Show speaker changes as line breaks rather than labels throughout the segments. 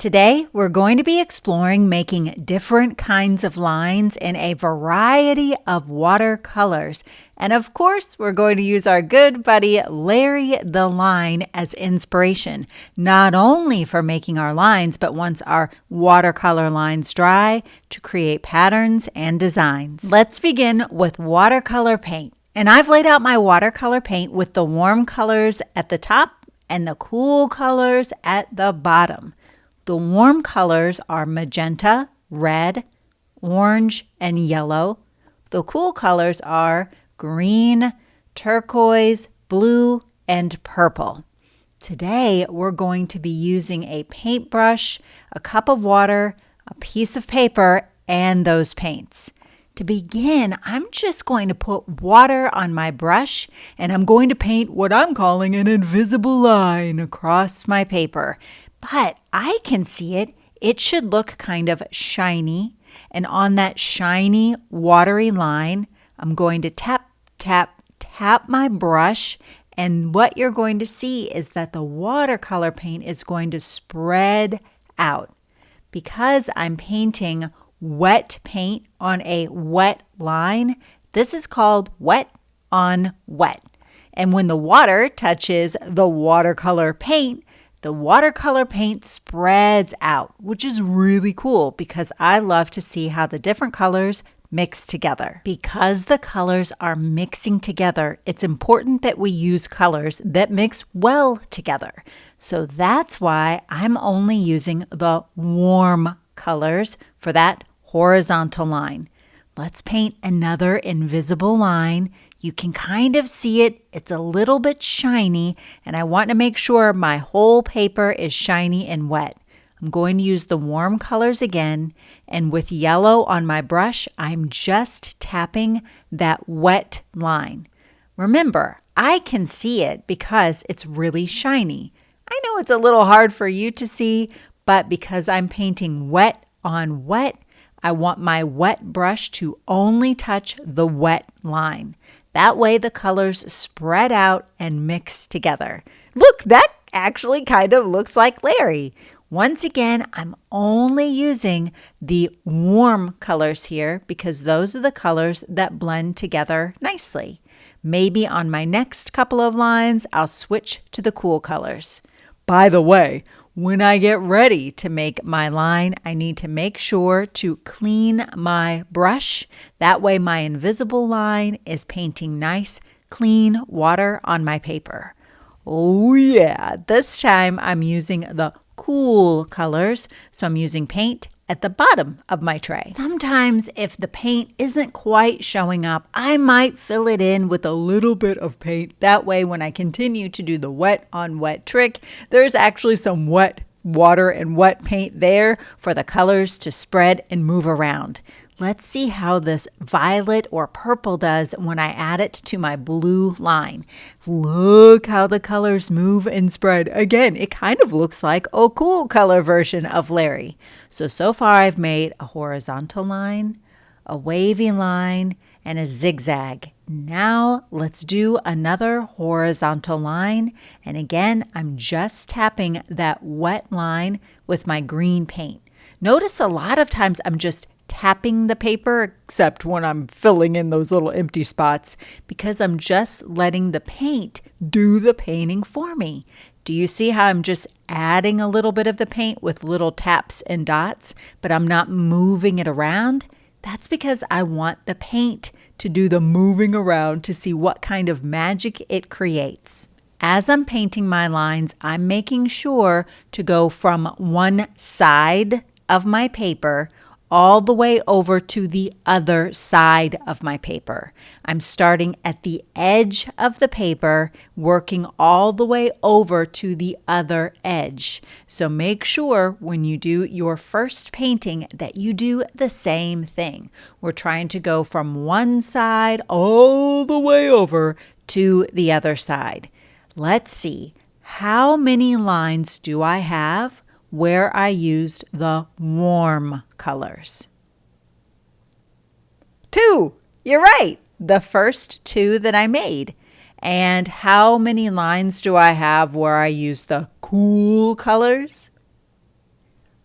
Today, we're going to be exploring making different kinds of lines in a variety of watercolors. And of course, we're going to use our good buddy Larry the Line as inspiration, not only for making our lines, but once our watercolor lines dry, to create patterns and designs. Let's begin with watercolor paint. And I've laid out my watercolor paint with the warm colors at the top and the cool colors at the bottom. The warm colors are magenta, red, orange, and yellow. The cool colors are green, turquoise, blue, and purple. Today, we're going to be using a paintbrush, a cup of water, a piece of paper, and those paints. To begin, I'm just going to put water on my brush, and I'm going to paint what I'm calling an invisible line across my paper. But I can see it. It should look kind of shiny. And on that shiny, watery line, I'm going to tap, tap, tap my brush. And what you're going to see is that the watercolor paint is going to spread out. Because I'm painting wet paint on a wet line, this is called wet on wet. And when the water touches the watercolor paint, the watercolor paint spreads out, which is really cool because I love to see how the different colors mix together. Because the colors are mixing together, it's important that we use colors that mix well together. So that's why I'm only using the warm colors for that horizontal line. Let's paint another invisible line. You can kind of see it. It's a little bit shiny, and I want to make sure my whole paper is shiny and wet. I'm going to use the warm colors again, and with yellow on my brush, I'm just tapping that wet line. Remember, I can see it because it's really shiny. I know it's a little hard for you to see, but because I'm painting wet on wet, I want my wet brush to only touch the wet line. That way the colors spread out and mix together. Look, that actually kind of looks like Larry. Once again, I'm only using the warm colors here because those are the colors that blend together nicely. Maybe on my next couple of lines, I'll switch to the cool colors. By the way, when I get ready to make my line, I need to make sure to clean my brush. That way my invisible line is painting nice, clean water on my paper. Oh yeah, this time I'm using the cool colors, so I'm using paint at the bottom of my tray. Sometimes if the paint isn't quite showing up, I might fill it in with a little bit of paint. That way when I continue to do the wet on wet trick, there's actually some wet water and wet paint there for the colors to spread and move around. Let's see how this violet or purple does when I add it to my blue line. Look how the colors move and spread. Again, it kind of looks like a cool color version of Larry. So far I've made a horizontal line, a wavy line, and a zigzag. Now let's do another horizontal line. And again, I'm just tapping that wet line with my green paint. Notice a lot of times I'm just tapping the paper, except when I'm filling in those little empty spots, because I'm just letting the paint do the painting for me. Do you see how I'm just adding a little bit of the paint with little taps and dots, but I'm not moving it around? That's because I want the paint to do the moving around to see what kind of magic it creates. As I'm painting my lines, I'm making sure to go from one side of my paper all the way over to the other side of my paper. I'm starting at the edge of the paper, working all the way over to the other edge. So make sure when you do your first painting that you do the same thing. We're trying to go from one side all the way over to the other side. Let's see, how many lines do I have where I used the warm colors? 2. You're right. The first 2 that I made. And how many lines do I have where I used the cool colors?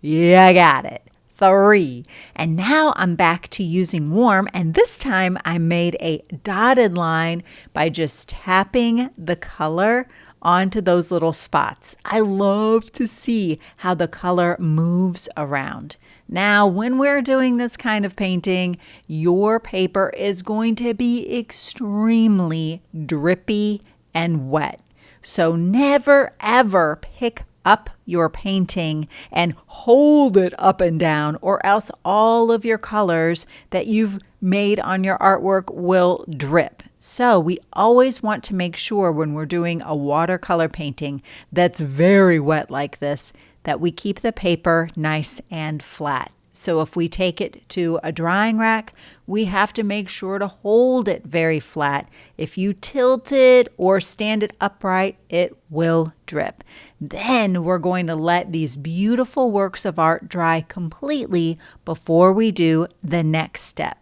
You got it. 3. And now I'm back to using warm, and this time I made a dotted line by just tapping the color onto those little spots. I love to see how the color moves around. Now, when we're doing this kind of painting, your paper is going to be extremely drippy and wet. So never ever pick up your painting and hold it up and down, or else all of your colors that you've made on your artwork will drip. So we always want to make sure when we're doing a watercolor painting that's very wet like this, that we keep the paper nice and flat. So if we take it to a drying rack, we have to make sure to hold it very flat. If you tilt it or stand it upright, it will drip. Then we're going to let these beautiful works of art dry completely before we do the next step.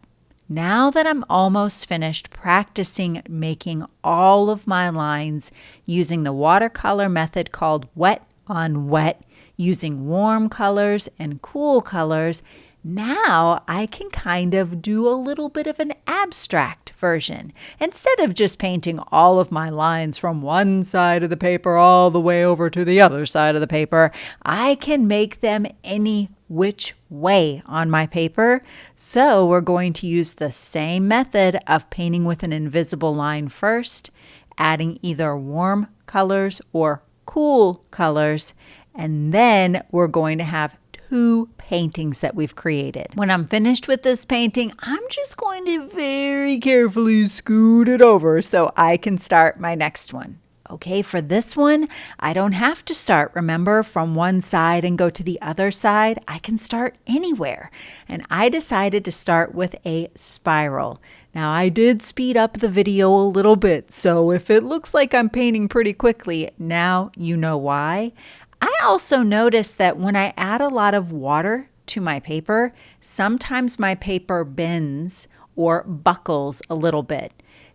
Now that I'm almost finished practicing making all of my lines using the watercolor method called wet on wet, using warm colors and cool colors, now I can kind of do a little bit of an abstract version. Instead of just painting all of my lines from one side of the paper all the way over to the other side of the paper, I can make them any which way on my paper. So we're going to use the same method of painting with an invisible line first, adding either warm colors or cool colors, and then we're going to have 2 paintings that we've created. When I'm finished with this painting, I'm just going to very carefully scoot it over so I can start my next one. Okay, for this one, I don't have to start, remember, from one side and go to the other side. I can start anywhere. And I decided to start with a spiral. Now, I did speed up the video a little bit, so if it looks like I'm painting pretty quickly, now you know why. I also noticed that when I add a lot of water to my paper, sometimes my paper bends or buckles a little bit.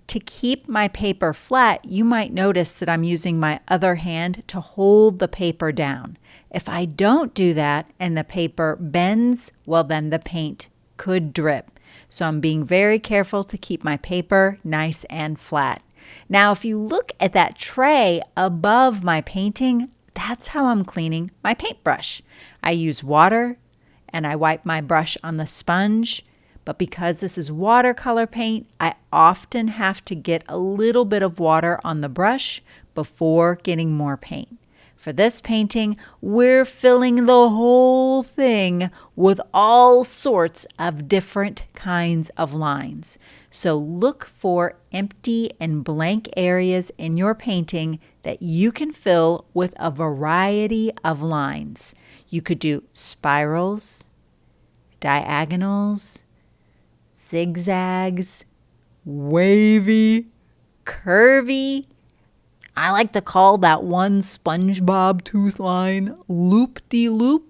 To keep my paper flat, you might notice that I'm using my other hand to hold the paper down. If I don't do that and the paper bends, well then the paint could drip. So I'm being very careful to keep my paper nice and flat. Now if you look at that tray above my painting, that's how I'm cleaning my paintbrush. I use water and I wipe my brush on the sponge. But because this is watercolor paint, I often have to get a little bit of water on the brush before getting more paint. For this painting, we're filling the whole thing with all sorts of different kinds of lines. So look for empty and blank areas in your painting that you can fill with a variety of lines. You could do spirals, diagonals, zigzags, wavy, curvy. I like to call that one SpongeBob tooth line loop-de-loop,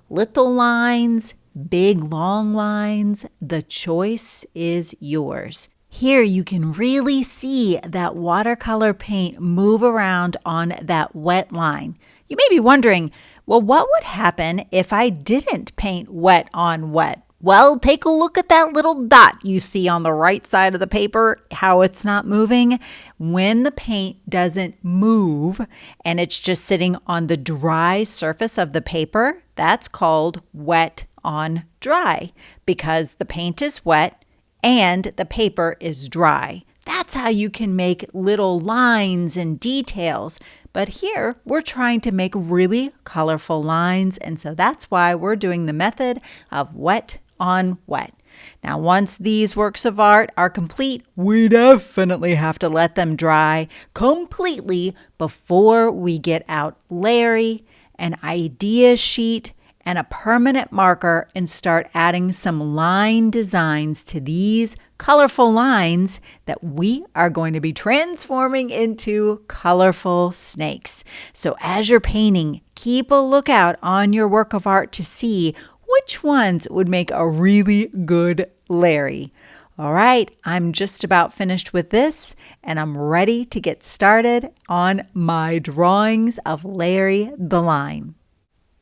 little lines, big long lines. The choice is yours. Here you can really see that watercolor paint move around on that wet line. You may be wondering, well, what would happen if I didn't paint wet on wet? Well, take a look at that little dot you see on the right side of the paper, how it's not moving. When the paint doesn't move and it's just sitting on the dry surface of the paper, that's called wet on dry because the paint is wet and the paper is dry. That's how you can make little lines and details. But here we're trying to make really colorful lines, and so that's why we're doing the method of wet on wet. Now, once these works of art are complete, we definitely have to let them dry completely before we get out Larry, an idea sheet, and a permanent marker and start adding some line designs to these colorful lines that we are going to be transforming into colorful snakes. So as you're painting, keep a lookout on your work of art to see which ones would make a really good Larry. All right, I'm just about finished with this, and I'm ready to get started on my drawings of Larry the Lime.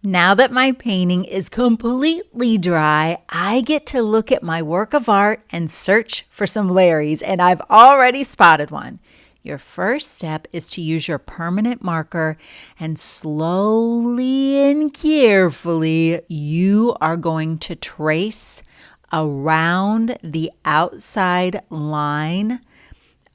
Now that my painting is completely dry, I get to look at my work of art and search for some Larrys, and I've already spotted one. Your first step is to use your permanent marker, and slowly and carefully, you are going to trace around the outside line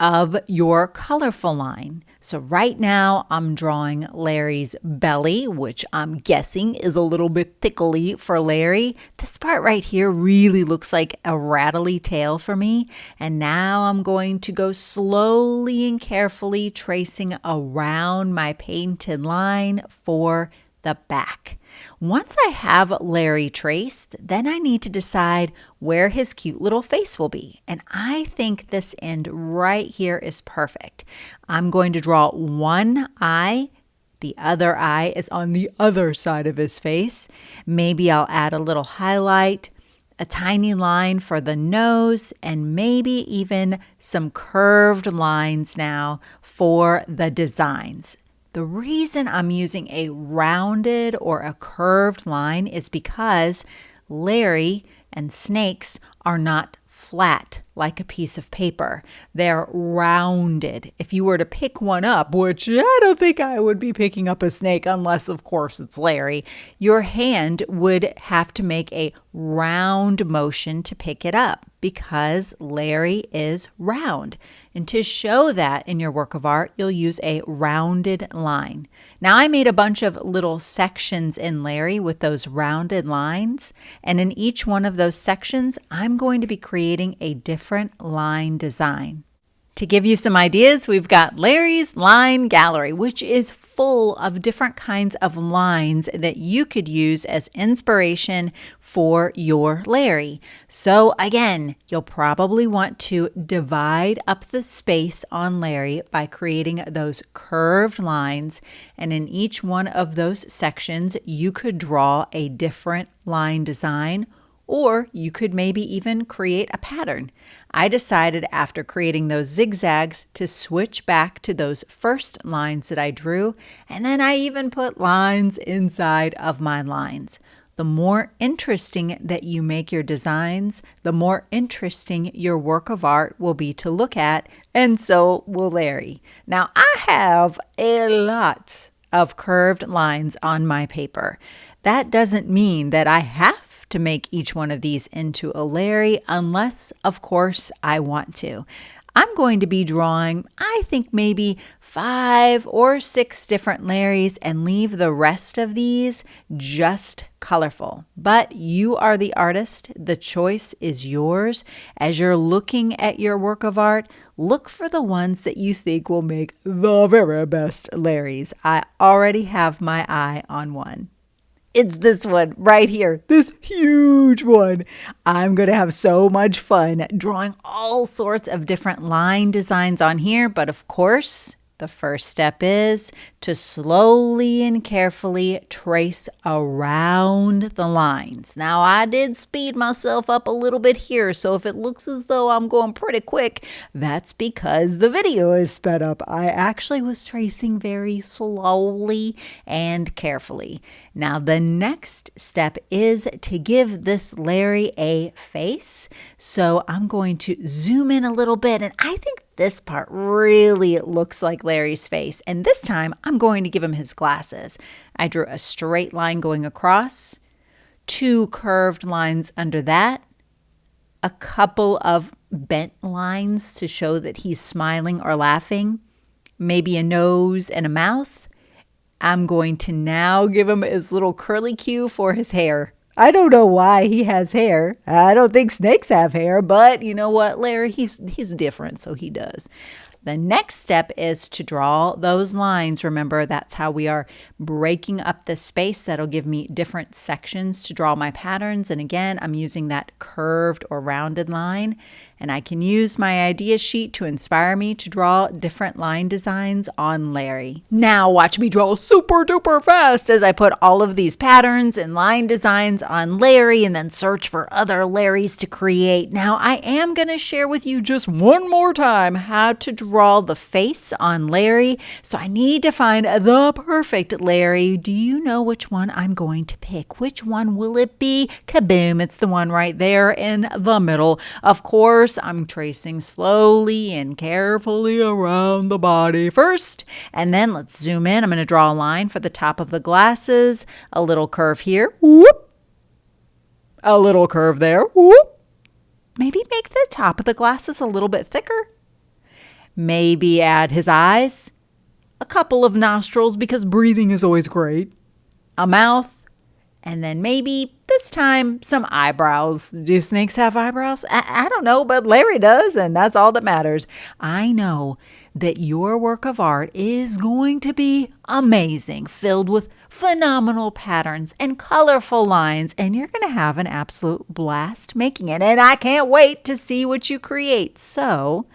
of your colorful line. So right now I'm drawing Larry's belly, which I'm guessing is a little bit tickly for Larry. This part right here really looks like a rattly tail for me. And now I'm going to go slowly and carefully tracing around my painted line for the back. Once I have Larry traced, then I need to decide where his cute little face will be. And I think this end right here is perfect. I'm going to draw one eye. The other eye is on the other side of his face. Maybe I'll add a little highlight, a tiny line for the nose, and maybe even some curved lines now for the designs. The reason I'm using a rounded or a curved line is because Larry and snakes are not flat like a piece of paper. They're rounded. If you were to pick one up, which I don't think I would be picking up a snake unless, of course, it's Larry, your hand would have to make a round motion to pick it up because Larry is round. And to show that in your work of art, you'll use a rounded line. Now, I made a bunch of little sections in Larry with those rounded lines, and in each one of those sections, I'm going to be creating a different line design. To give you some ideas, we've got Larry's Line Gallery, which is full of different kinds of lines that you could use as inspiration for your Larry. So again, you'll probably want to divide up the space on Larry by creating those curved lines. And in each one of those sections, you could draw a different line design, or you could maybe even create a pattern. I decided after creating those zigzags to switch back to those first lines that I drew, and then I even put lines inside of my lines. The more interesting that you make your designs, the more interesting your work of art will be to look at, and so will Larry. Now, I have a lot of curved lines on my paper. That doesn't mean that I have to make each one of these into a Larry unless, of course, I want to. I'm going to be drawing, I think maybe 5 or 6 different Larrys and leave the rest of these just colorful. But you are the artist. The choice is yours. As you're looking at your work of art, look for the ones that you think will make the very best Larrys. I already have my eye on one. It's this one right here, this huge one. I'm going to have so much fun drawing all sorts of different line designs on here. But of course, the first step is to slowly and carefully trace around the lines. Now, I did speed myself up a little bit here, so if it looks as though I'm going pretty quick, that's because the video is sped up. I actually was tracing very slowly and carefully. Now, the next step is to give this Larry a face. So I'm going to zoom in a little bit, and I think this part really looks like Larry's face. And this time, I'm going to give him his glasses. I drew a straight line going across, 2 curved lines under that, a couple of bent lines to show that he's smiling or laughing, maybe a nose and a mouth. I'm going to now give him his little curly cue for his hair. I don't know why he has hair. I don't think snakes have hair, but you know what, Larry, he's different, so he does. The next step is to draw those lines. Remember, that's how we are breaking up the space. That'll give me different sections to draw my patterns. And again, I'm using that curved or rounded line. And I can use my idea sheet to inspire me to draw different line designs on Larry. Now watch me draw super duper fast as I put all of these patterns and line designs on Larry and then search for other Larrys to create. Now I am going to share with you just one more time how to draw draw the face on Larry, so I need to find the perfect Larry. Do you know which one I'm going to pick? Which one will it be? Kaboom, it's the one right there in the middle. Of course, I'm tracing slowly and carefully around the body first, and then let's zoom in. I'm going to draw a line for the top of the glasses, a little curve here, whoop, a little curve there, whoop. Maybe make the top of the glasses a little bit thicker. Maybe add his eyes, a couple of nostrils because breathing is always great, a mouth, and then maybe this time some eyebrows. Do snakes have eyebrows? I don't know, but Larry does, and that's all that matters. I know that your work of art is going to be amazing, filled with phenomenal patterns and colorful lines, and you're going to have an absolute blast making it. And I can't wait to see what you create. So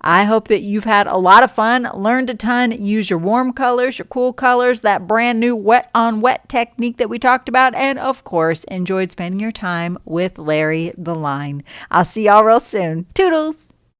I hope that you've had a lot of fun, learned a ton, use your warm colors, your cool colors, that brand new wet on wet technique that we talked about, and of course, enjoyed spending your time with Larry the Line. I'll see y'all real soon. Toodles!